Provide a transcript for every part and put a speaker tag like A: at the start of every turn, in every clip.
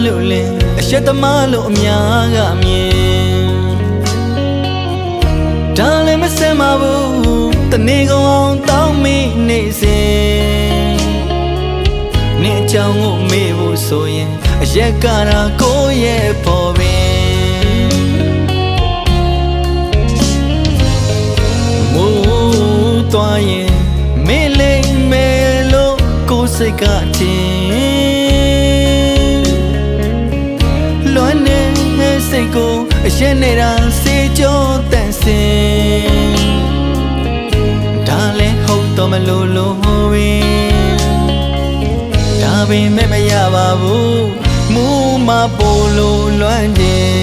A: လို့လင်းအရှက်သမားလို့အများကမြင်ဒါလည်းမစင်ပါဘူးတနေ့ကောင်အောင်တောင်းမိနေစဉ်နေအကြောင်းကိုမေးဖို့ဆိုရင်အရက်ကရာကိုရဲ့ပေါ်ပင်မိုးသွားရင်မေးလိမ့်မယ်လို့ကိုယ်စိတ်ကထင်လွမ်းနေစိတ်ကိုအရက်နေတာစေကြောတန်စင်ဒါလည်းဟုတ်တော့မလို့လို့ဝင်းဒါပေမဲ့မရပါဘူးမူမပို့လို့လွမ်းတယ်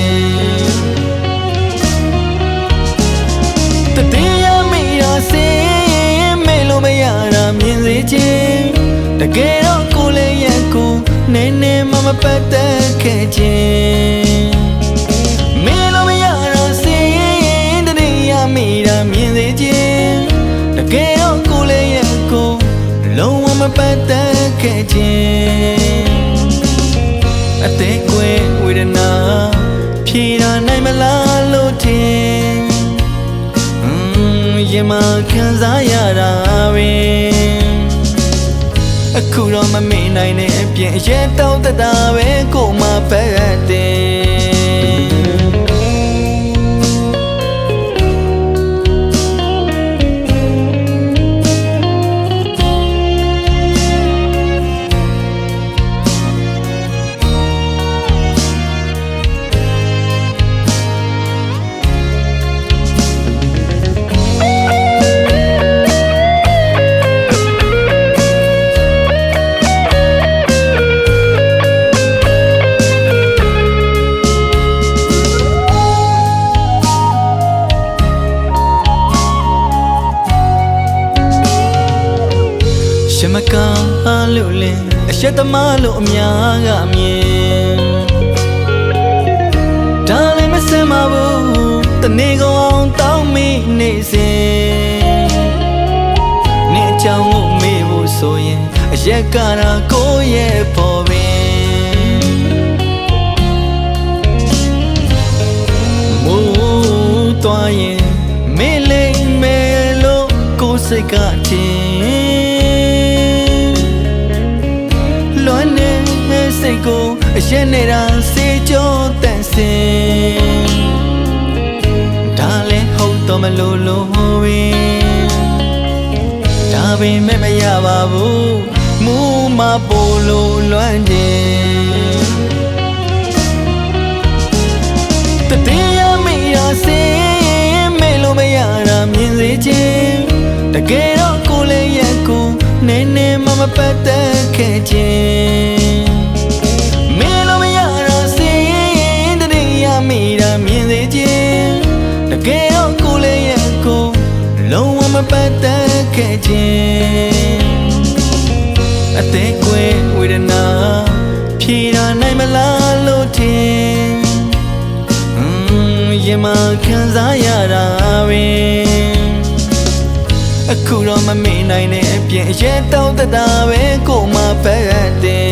A: တတိယမိရာစင်မေလို့မရတာမြင်စေခြင်းတကယ်တော့ကိုလည်းရဲ့ကိုနေနေမပတ်သက်ခဲ့ခြင်းမေလို့မရတာစင်တတိယမိရာမြင်စေခြင်းတကယ်တော့ကိုလည်းရဲ့ကိုလုံးဝမပတ်သက်ခဲ့ခြင်းအသေးကွယ်ဝေဒနာဖြေတာနိုင်မလားလို့ထင်ရင်မခံစားရတာပဲအခုတော့မမေ့နိုင်တဲ့အပြင်ရဲတောက်တတာပဲကိုမပတ်တယ်ရှမကားလို့လင်းအရှက်သမားလို့အများကမြင်ဒါလည်းမစင်ပါဘူးတနေ့ကောင်အောင်တောင်းမိနေစဉ်နေအကြောင်းကိုမေးဖို့ဆိုရင်အရက်ကရာကိုရဲ့ပေါ်ပင်မိုးသွားရင်မေးလိမ့်မယ်လို့ကိုယ်စိတ်ကထင်လွမ်းနေစိတ်ကိုအရက်နေတာစေကြောတန်စင်ဒါလည်းဟုတ်တော့မလို့လို့ဝင်းဒါပေမဲ့မရပါဘူးမူမပို့လို့လွမ်းတယ်တတိယမိရာစင်မေလို့မရတာမြင်စေခြင်းတကယ်တော့ကိုလည်းရဲ့ကိုနေနေမပတ်သက်ခဲ့ခြင်းမေလို့မရတာစင်တတိယမိတာမြင်စေခြင်းတကယ်တော့ကိုလည်းရဲ့ကိုလုံးဝမပတ်သက်ခဲ့ခြင်းအသေးကွယ်ဝေဒနာဖြေတာနိုင်မလားလို့ထင်ရင်မခံစားရတာပဲအခုတော့မမေ့နိုင်တဲ့အပြင်ရဲတောက်တတာပဲကိုမပတ်တယ်